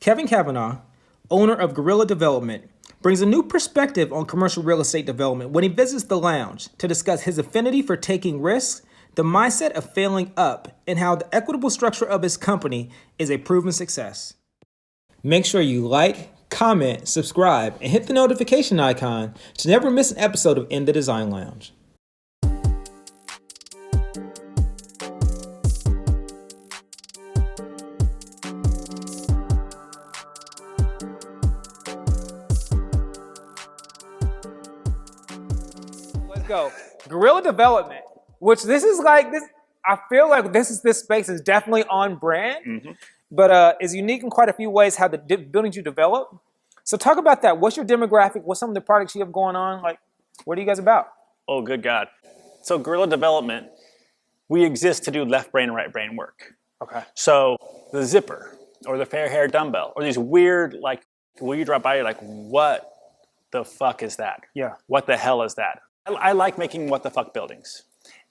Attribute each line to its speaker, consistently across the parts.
Speaker 1: Kevin Cavenaugh, owner of Guerrilla Development, brings a new perspective on commercial real estate development when he visits the lounge to discuss his affinity for taking risks, the mindset of failing up, and how the equitable structure of his company is a proven success. Make sure you like, comment, subscribe, and hit the notification icon to never miss an episode of In the Design Lounge. Let's go. Guerrilla Development, which this is like this. I feel like this space is definitely on brand, but is unique in quite a few ways. How the buildings you develop. So talk about that. What's your demographic? What's some of the products you have going on? Like, what are you guys about?
Speaker 2: Oh, good God. So Guerrilla Development, we exist to do left brain and right brain work.
Speaker 1: Okay.
Speaker 2: So the zipper or the fair hair dumbbell or these weird, like, when you drop by, you're like, what the fuck is that?
Speaker 1: Yeah.
Speaker 2: What the hell is that? I like making what the fuck buildings.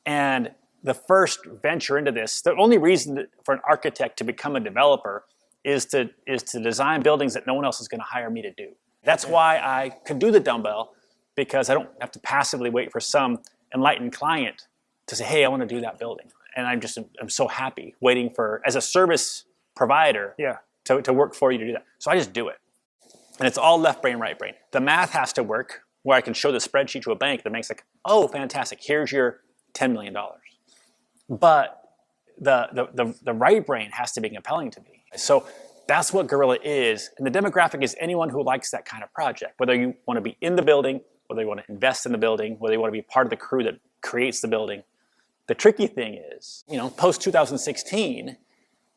Speaker 2: And the first venture into this, the only reason for an architect to become a developer is to design buildings that no one else is going to hire me to do. That's why I could do the dumbbell, because I don't have to passively wait for some enlightened client to say, hey, I want to do that building. And I'm so happy waiting for, as a service provider, to work for you to do that. So I just do it. And it's all left brain, right brain. The math has to work where I can show the spreadsheet to a bank. The bank's like, oh, fantastic. Here's your $10 million. But the right brain has to be compelling to me. So that's what Guerrilla is. And the demographic is anyone who likes that kind of project, whether you want to be in the building, whether you want to invest in the building, whether you want to be part of the crew that creates the building. The tricky thing is, post 2016,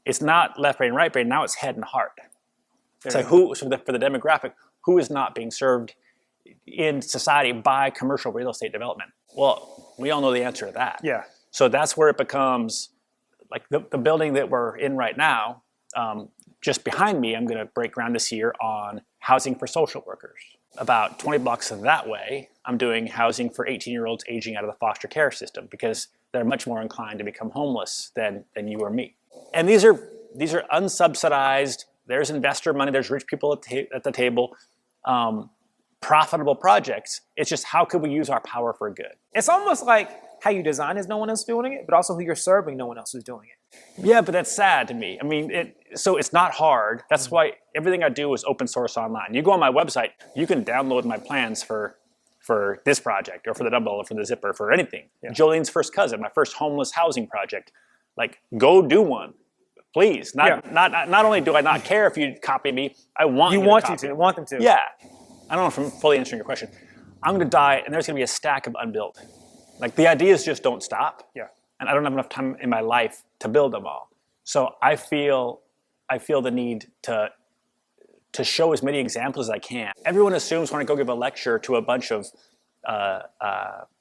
Speaker 2: it's not left brain, right brain. Now it's head and heart. So for the demographic, who is not being served in society by commercial real estate development? Well, we all know the answer to that.
Speaker 1: Yeah.
Speaker 2: So that's where it becomes like the building that we're in right now. Just behind me, I'm going to break ground this year on housing for social workers. About 20 blocks that way, I'm doing housing for 18-year-olds aging out of the foster care system because they're much more inclined to become homeless than you or me. And these are unsubsidized. There's investor money. There's rich people at the table. Profitable projects. It's just how could we use our power for good?
Speaker 1: It's almost like how you design is no one else doing it, but also who you're serving, no one else is doing it.
Speaker 2: Yeah, but that's sad to me. I mean, so it's not hard. That's why everything I do is open source online. You go on my website, you can download my plans for this project or for the dumbbell or for the zipper, for anything. Yeah. Jolene's first cousin, my first homeless housing project. Like, go do one. Please. Not only do I not care if you copy me, I want you to copy.
Speaker 1: You want them to.
Speaker 2: Yeah. I don't know if I'm fully answering your question. I'm going to die, and there's going to be a stack of unbuilt. Like, the ideas just don't stop.
Speaker 1: Yeah.
Speaker 2: And I don't have enough time in my life to build them all. So I feel the need to show as many examples as I can. Everyone assumes when I go give a lecture to a bunch of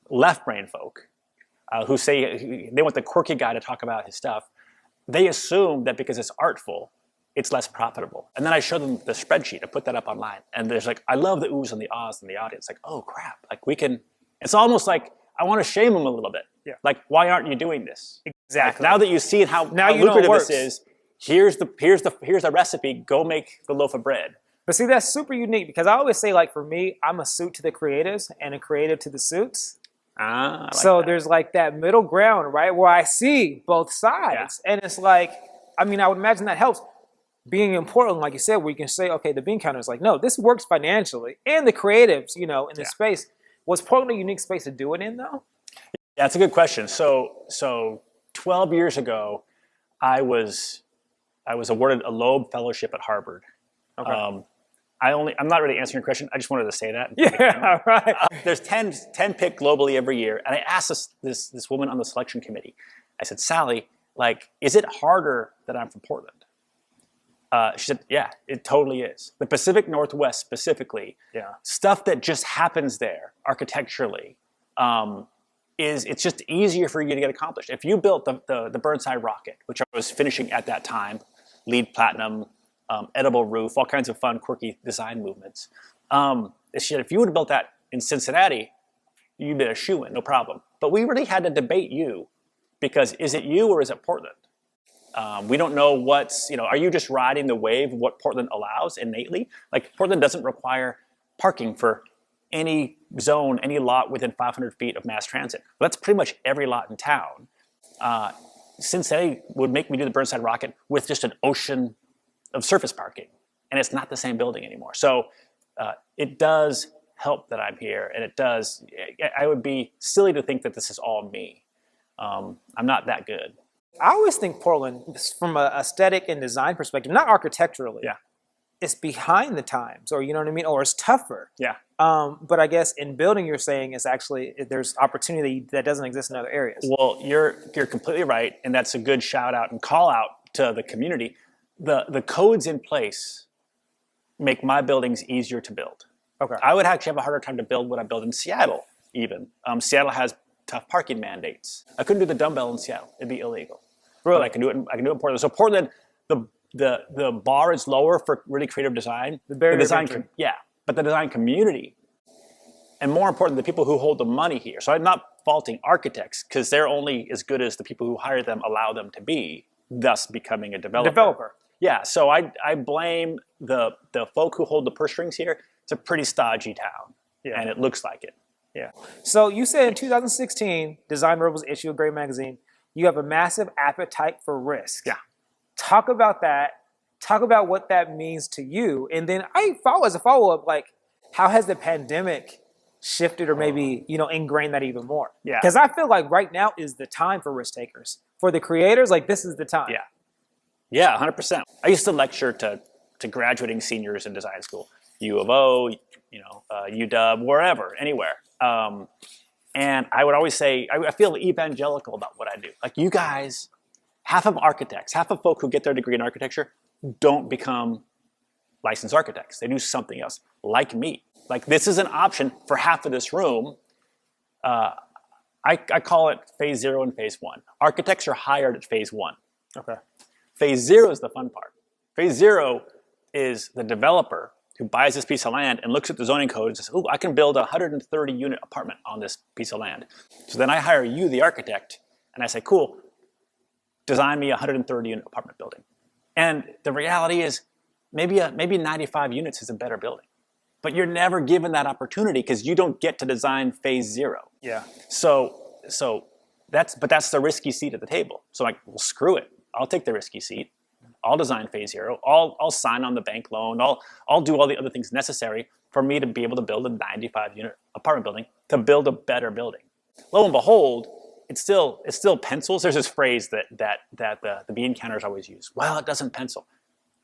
Speaker 2: left brain folk who say they want the quirky guy to talk about his stuff, they assume that because it's artful, it's less profitable. And then I show them the spreadsheet. I put that up online. And there's like, I love the oohs and the ahs in the audience. Like, oh crap. Like it's almost like I want to shame them a little bit.
Speaker 1: Yeah.
Speaker 2: Like, why aren't you doing this?
Speaker 1: Exactly.
Speaker 2: Like, now that you see how lucrative this is, here's the recipe. Go make the loaf of bread.
Speaker 1: But see, that's super unique because I always say, like, for me, I'm a suit to the creatives and a creative to the suits. So there's like that middle ground, right, where I see both sides. Yeah. And it's like, I mean, I would imagine that helps. Being in Portland, like you said, where you can say, okay, the bean counter is like, no, this works financially. And the creatives, in the space. Was Portland a unique space to do it in, though?
Speaker 2: Yeah, that's a good question. So 12 years ago, I was awarded a Loeb Fellowship at Harvard. Okay. I'm not really answering your question. I just wanted to say that.
Speaker 1: Yeah, right.
Speaker 2: There's 10 picked globally every year. And I asked this woman on the selection committee, I said, Sally, like, is it harder that I'm from Portland? She said, yeah, it totally is. The Pacific Northwest specifically, stuff that just happens there architecturally, it's just easier for you to get accomplished. If you built the Burnside rocket, which I was finishing at that time, LEED platinum, edible roof, all kinds of fun, quirky design movements. She said, if you would have built that in Cincinnati, you'd been a shoo-in, no problem. But we really had to debate you because is it you or is it Portland? We don't know are you just riding the wave of what Portland allows innately? Like Portland doesn't require parking for any zone, any lot within 500 feet of mass transit. Well, that's pretty much every lot in town. Cincinnati would make me do the Burnside Rocket with just an ocean of surface parking, and it's not the same building anymore. So it does help that I'm here, and it does. I would be silly to think that this is all me. I'm not that good.
Speaker 1: I always think Portland, from an aesthetic and design perspective, not architecturally,
Speaker 2: Yeah.
Speaker 1: it's behind the times, or you know what I mean, or it's tougher.
Speaker 2: Yeah.
Speaker 1: But I guess in building, you're saying is actually there's opportunity that doesn't exist in other areas.
Speaker 2: Well, you're completely right, and that's a good shout out and call out to the community. The codes in place make my buildings easier to build.
Speaker 1: Okay.
Speaker 2: I would actually have a harder time to build what I build in Seattle, even. Seattle has tough parking mandates. I couldn't do the dumbbell in Seattle. It'd be illegal.
Speaker 1: Really?
Speaker 2: But I can do it in Portland. So Portland, the bar is lower for really creative design.
Speaker 1: The barrier of
Speaker 2: design,
Speaker 1: entry.
Speaker 2: yeah. But the design community, and more important, the people who hold the money here. So I'm not faulting architects, because they're only as good as the people who hire them allow them to be, thus becoming a developer. Yeah, so I blame the folk who hold the purse strings here. It's a pretty stodgy town, and it looks like it.
Speaker 1: Yeah. So you said in 2016, Design Rebels issue of Great Magazine, you have a massive appetite for risk.
Speaker 2: Yeah.
Speaker 1: Talk about that. Talk about what that means to you. And then as a follow-up, like, how has the pandemic shifted or maybe, ingrained that even more?
Speaker 2: Yeah.
Speaker 1: Because I feel like right now is the time for risk takers. For the creators, like, this is the time.
Speaker 2: Yeah. Yeah, 100%. I used to lecture to graduating seniors in design school, U of O, UW, wherever, anywhere. And I would always say, I feel evangelical about what I do. Like, you guys, half of folk who get their degree in architecture don't become licensed architects. They do something else, like me. Like, this is an option for half of this room. I call it phase 0 and phase 1. Architects are hired at phase 1.
Speaker 1: Okay.
Speaker 2: Phase 0 is the fun part. Phase 0 is the developer who buys this piece of land and looks at the zoning code and says, "Oh, I can build a 130-unit apartment on this piece of land." So then I hire you, the architect, and I say, "Cool, design me a 130-unit apartment building." And the reality is, maybe 95 units is a better building, but you're never given that opportunity because you don't get to design phase 0.
Speaker 1: Yeah.
Speaker 2: So that's the risky seat at the table. So I'm like, well, screw it. I'll take the risky seat. I'll design phase 0. I'll sign on the bank loan. I'll do all the other things necessary for me to be able to build a 95-unit apartment building, to build a better building. Lo and behold, it still pencils. There's this phrase that the bean counters always use. Well, it doesn't pencil.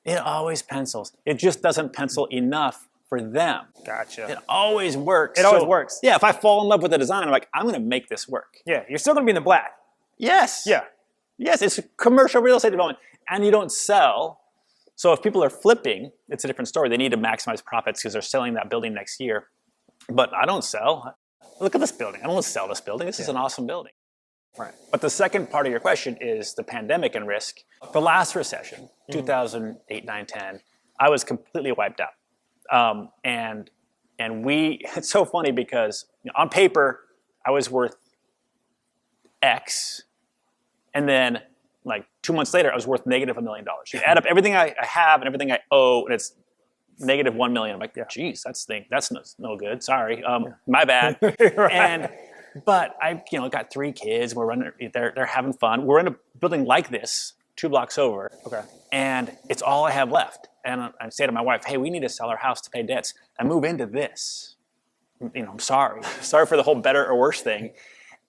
Speaker 2: It always pencils. It just doesn't pencil enough for them.
Speaker 1: Gotcha.
Speaker 2: It always works.
Speaker 1: It always works.
Speaker 2: Yeah, if I fall in love with the design, I'm like, I'm going to make this work.
Speaker 1: Yeah, you're still going to be in the black.
Speaker 2: Yes.
Speaker 1: Yeah.
Speaker 2: Yes, it's commercial real estate development. And you don't sell. So if people are flipping, it's a different story. They need to maximize profits because they're selling that building next year. But I don't sell. Look at this building. I don't want to sell this building. This is an awesome building.
Speaker 1: Right.
Speaker 2: But the second part of your question is the pandemic and risk. The last recession, 2008, 9, 10, I was completely wiped out. And it's so funny because on paper, I was worth X. And then like 2 months later, I was worth negative $1 million. You add up everything I have and everything I owe, and it's negative $1 million. I'm like, geez, that's no good. Sorry, my bad. Right. But I, got 3 kids. We're running. They're having fun. We're in a building like this, 2 blocks over.
Speaker 1: Okay.
Speaker 2: And it's all I have left. And I say to my wife, "Hey, we need to sell our house to pay debts and move into this. I'm sorry for the whole better or worse thing."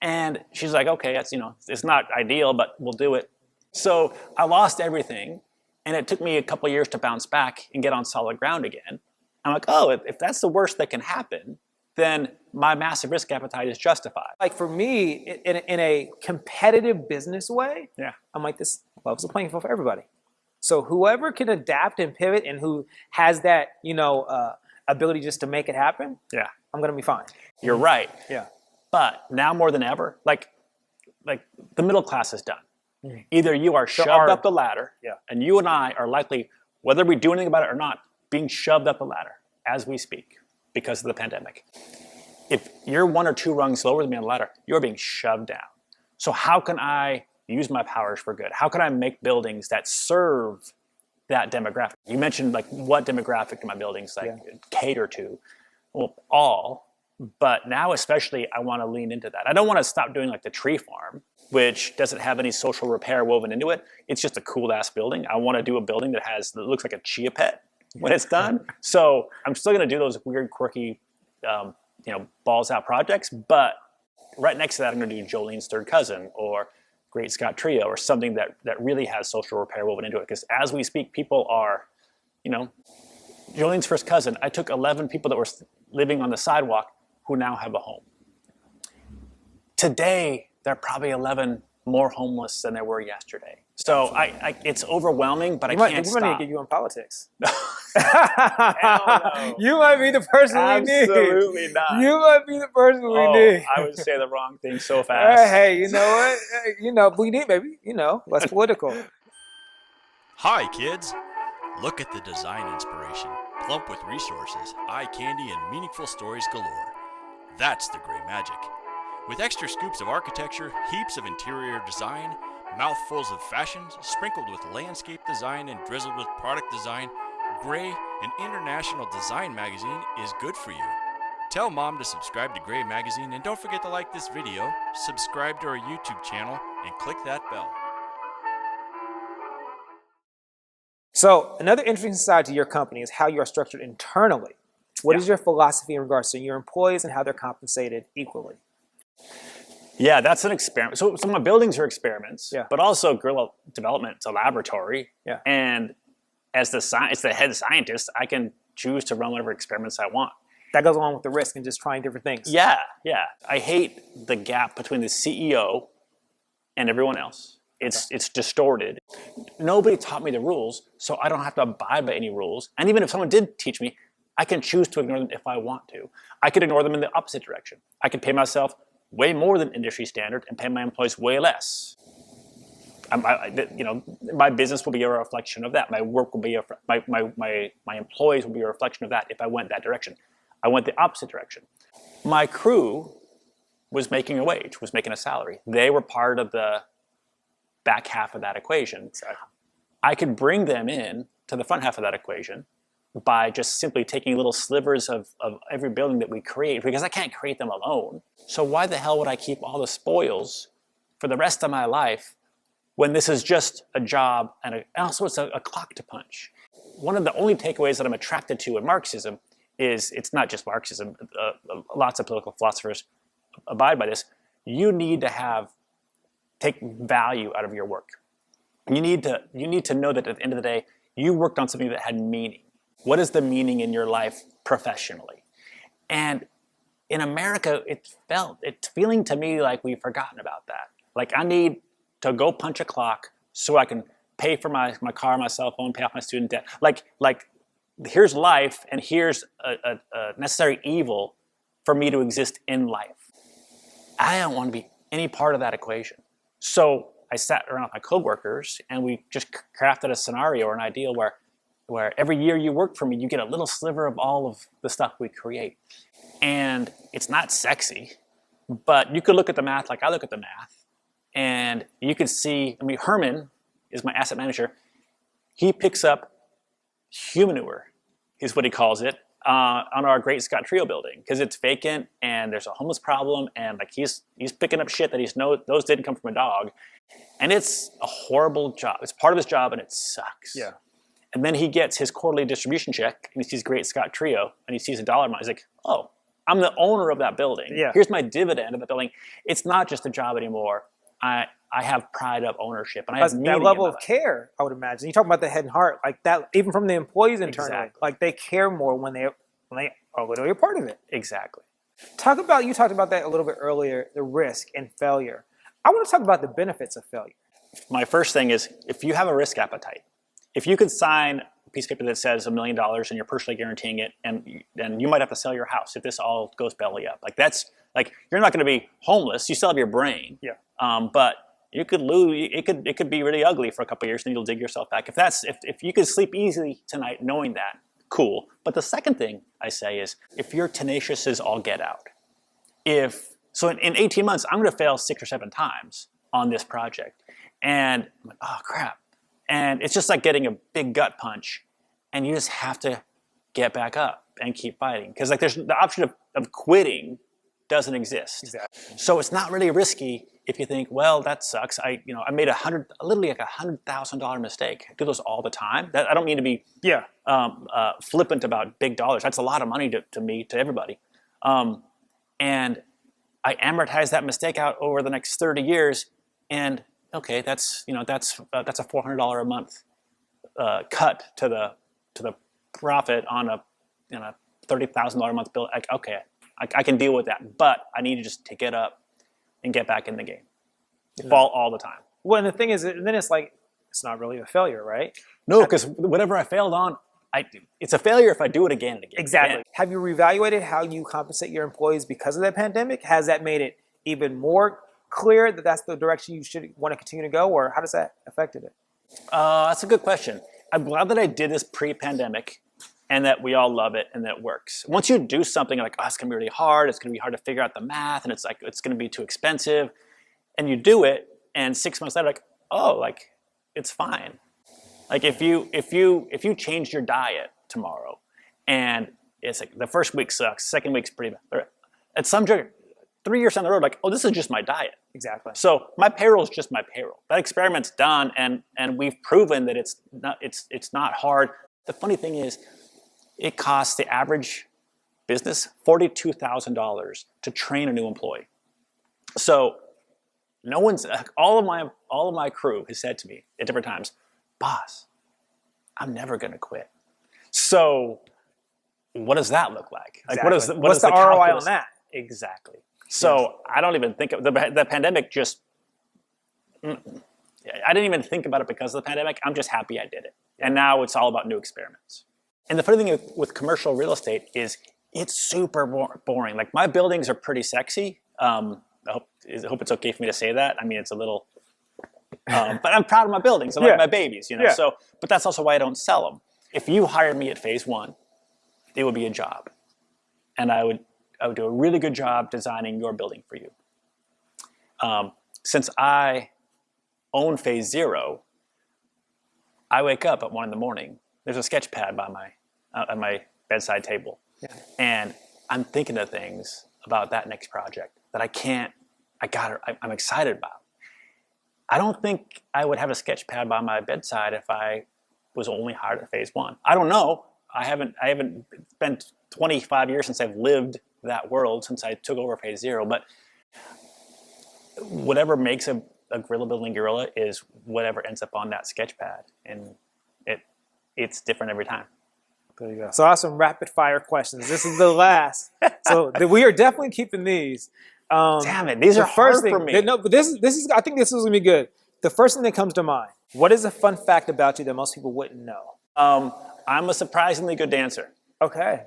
Speaker 2: And she's like, "Okay, that's it's not ideal, but we'll do it." So I lost everything, and it took me a couple of years to bounce back and get on solid ground again. I'm like, oh, if that's the worst that can happen, then my massive risk appetite is justified.
Speaker 1: Like for me, in a competitive business way, I'm like, this levels the playing field for everybody. So whoever can adapt and pivot and who has that, ability just to make it happen, I'm gonna be fine.
Speaker 2: You're right.
Speaker 1: Yeah.
Speaker 2: But now more than ever, like the middle class is done. Either you are shoved up the ladder, and you and I are likely, whether we do anything about it or not, being shoved up the ladder as we speak because of the pandemic. If you're 1 or 2 rungs lower than me on the ladder, you're being shoved down. So how can I use my powers for good? How can I make buildings that serve that demographic? You mentioned like what demographic do my buildings cater to? Well, all. But now especially I want to lean into that. I don't want to stop doing like the tree farm, which doesn't have any social repair woven into it. It's just a cool ass building. I want to do a building that looks like a chia pet when it's done. So I'm still going to do those weird, quirky, balls out projects. But right next to that, I'm going to do Jolene's Third Cousin or Great Scott Trio or something that really has social repair woven into it. Because as we speak, people are, Jolene's First Cousin. I took 11 people that were living on the sidewalk who now have a home. Today, there are probably 11 more homeless than there were yesterday. So it's overwhelming, but I can't stop.
Speaker 1: We might need to get you on politics.
Speaker 2: Hell no.
Speaker 1: You might be the person we need.
Speaker 2: Absolutely not.
Speaker 1: You might be the person we need.
Speaker 2: I would say the wrong thing so fast.
Speaker 1: Hey, you know what? We need maybe, less political.
Speaker 3: Hi, kids. Look at the design inspiration, plump with resources, eye candy, and meaningful stories galore. That's the Gray Magic. With extra scoops of architecture, heaps of interior design, mouthfuls of fashions, sprinkled with landscape design and drizzled with product design, Gray, an international design magazine, is good for you. Tell Mom to subscribe to Gray Magazine, and don't forget to like this video, subscribe to our YouTube channel, and click that bell.
Speaker 1: So another interesting side to your company is how you are structured internally. What is your philosophy in regards to your employees and how they're compensated equally?
Speaker 2: Yeah, that's an experiment. So my buildings are experiments, but also Guerrilla Development, it's a laboratory.
Speaker 1: Yeah.
Speaker 2: And as the head scientist, I can choose to run whatever experiments I want.
Speaker 1: That goes along with the risk and just trying different things.
Speaker 2: Yeah. I hate the gap between the CEO and everyone else. It's distorted. Nobody taught me the rules, so I don't have to abide by any rules. And even if someone did teach me, I can choose to ignore them if I want to. I could ignore them in the opposite direction. I could pay myself way more than industry standard and pay my employees way less. My business will be a reflection of that. My work will be my employees will be a reflection of that if I went that direction. I went the opposite direction. My crew was making a wage, was making a salary. They were part of the back half of that equation. I could bring them in to the front half of that equation by just simply taking little slivers of every building that we create, because I can't create them alone. So why the hell would I keep all the spoils for the rest of my life when this is just a job and also it's a clock to punch? One of the only takeaways that I'm attracted to in Marxism is, it's not just Marxism, lots of political philosophers abide by this. You need to take value out of your work. You need to know that at the end of the day, you worked on something that had meaning. What is the meaning in your life professionally? And in America, it's feeling to me like we've forgotten about that. Like I need to go punch a clock so I can pay for my car, my cell phone, pay off my student debt. Like here's life and here's a necessary evil for me to exist in life. I don't want to be any part of that equation. So I sat around with my coworkers and we just crafted a scenario or an ideal where every year you work for me, you get a little sliver of all of the stuff we create. And it's not sexy, but you could look at the math like I look at the math, and you could see, Herman is my asset manager. He picks up humanure, is what he calls it, on our Great Scott Trio building, because it's vacant and there's a homeless problem, and like he's picking up shit that those didn't come from a dog. And it's a horrible job. It's part of his job and it sucks.
Speaker 1: Yeah.
Speaker 2: And then he gets his quarterly distribution check and he sees Great Scott Trio and he sees a dollar amount. He's like, oh, I'm the owner of that building.
Speaker 1: Yeah.
Speaker 2: Here's my dividend of the building. It's not just a job anymore. I have pride of ownership, and I have meaning.
Speaker 1: That level of care, I would imagine. You talk about the head and heart, like that, even from the employees internally. Exactly. Like they care more when they are literally a part of it.
Speaker 2: Exactly.
Speaker 1: You talked about that a little bit earlier, the risk and failure. I want to talk about the benefits of failure.
Speaker 2: My first thing is, if you have a risk appetite, if you could sign a piece of paper that says $1 million and you're personally guaranteeing it, and you might have to sell your house if this all goes belly up. Like that's like, you're not going to be homeless. You still have your brain.
Speaker 1: Yeah.
Speaker 2: But you could lose. It could be really ugly for a couple of years, and you'll dig yourself back. If you could sleep easily tonight knowing that, cool. But the second thing I say is, if you're tenacious as all get out, in 18 months, I'm going to fail 6 or 7 times on this project. And I'm like, oh crap. And it's just like getting a big gut punch, and you just have to get back up and keep fighting. Because like there's the option of quitting doesn't exist.
Speaker 1: Exactly.
Speaker 2: So it's not really risky if you think, well, that sucks. I made literally like $100,000 mistake. I do those all the time. I don't mean to be flippant about big dollars. That's a lot of money to me, to everybody. And I amortize that mistake out over the next 30 years, and okay, that's a $400 a month cut to the profit on a $30,000 a month bill. Like, okay, I can deal with that, but I need to just to get up and get back in the game. You fall all the time.
Speaker 1: Well, and the thing is, then it's like, it's not really a failure, right?
Speaker 2: No, because whatever I failed on, it's a failure if I do it again and again.
Speaker 1: Exactly.
Speaker 2: Again.
Speaker 1: Have you reevaluated how you compensate your employees because of the pandemic? Has that made it even more clear that that's the direction you should want to continue to go, or how does that affect it?
Speaker 2: That's a good question. I'm glad that I did this pre-pandemic, and that we all love it and that it works. Once you do something like, oh, it's going to be really hard, it's going to be hard to figure out the math, and it's going to be too expensive, and you do it, and 6 months later, like, oh, like, it's fine. Like if you changed your diet tomorrow, and it's like the first week sucks, second week's pretty bad. At some point, 3 years down the road, like, oh, this is just my diet.
Speaker 1: Exactly.
Speaker 2: So my payroll is just my payroll. That experiment's done, and we've proven that it's not hard. The funny thing is, it costs the average business $42,000 to train a new employee. So all of my crew has said to me at different times, boss, I'm never going to quit. So what does that look like?
Speaker 1: Exactly.
Speaker 2: Like
Speaker 1: what's the ROI on that?
Speaker 2: Exactly. So I don't even think of the pandemic. I didn't even think about it because of the pandemic. I'm just happy I did it. And now it's all about new experiments. And the funny thing with commercial real estate is it's super boring. Like my buildings are pretty sexy. I hope it's okay for me to say that. I mean, it's a little, but I'm proud of my buildings. I like my babies, you know. Yeah. So, but that's also why I don't sell them. If you hired me at phase one, it would be a job, and I would do a really good job designing your building for you. Since I own phase 0, I wake up at 1 a.m. There's a sketch pad by on my bedside table, and I'm thinking of things about that next project that I'm excited about. I don't think I would have a sketch pad by my bedside if I was only hired at phase 1. I don't know. I haven't been 25 years since I've lived that world, since I took over phase 0. But whatever makes a guerrilla building guerrilla is whatever ends up on that sketch pad, and it's different every time.
Speaker 1: There you go. So I have some rapid fire questions. This is the last. So we are definitely keeping these.
Speaker 2: Damn it, these are hard for me.
Speaker 1: No, but this is. I think this is gonna be good. The first thing that comes to mind. What is a fun fact about you that most people wouldn't know?
Speaker 2: I'm a surprisingly good dancer.
Speaker 1: Okay.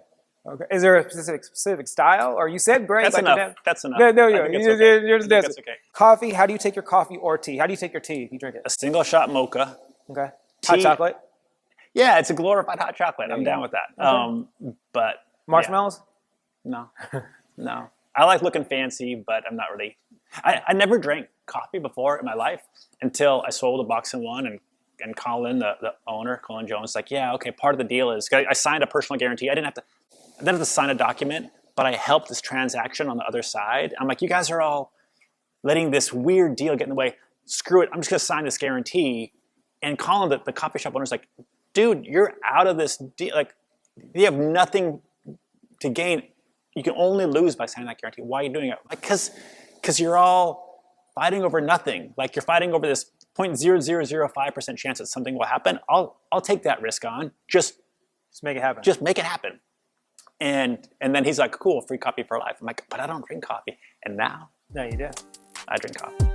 Speaker 1: Is there a specific style? Or you said great.
Speaker 2: That's enough. That's enough.
Speaker 1: There you go. You're just dancing.
Speaker 2: That's okay.
Speaker 1: Coffee. How do you take your coffee or tea? How do you take your tea if you drink it?
Speaker 2: A single shot mocha.
Speaker 1: Okay. Hot chocolate.
Speaker 2: Yeah, it's a glorified hot chocolate. I'm down with that. Okay. But
Speaker 1: marshmallows?
Speaker 2: Yeah. No. I like looking fancy, but I'm not really. I never drank coffee before in my life until I sold a box in one, and Colin, the owner, Colin Jones, like, yeah, okay, part of the deal is I signed a personal guarantee. I didn't have to sign a document, but I helped this transaction on the other side. I'm like, you guys are all letting this weird deal get in the way. Screw it. I'm just going to sign this guarantee. And Colin, the coffee shop owner's like, dude, you're out of this deal. Like, you have nothing to gain. You can only lose by signing that guarantee. Why are you doing it? Like, because you're all fighting over nothing. Like, you're fighting over this 0.0005% chance that something will happen. I'll take that risk on. Just
Speaker 1: make it happen.
Speaker 2: Just make it happen. And then he's like, cool, free coffee for life. I'm like, but I don't drink coffee. And now
Speaker 1: you do.
Speaker 2: I drink coffee.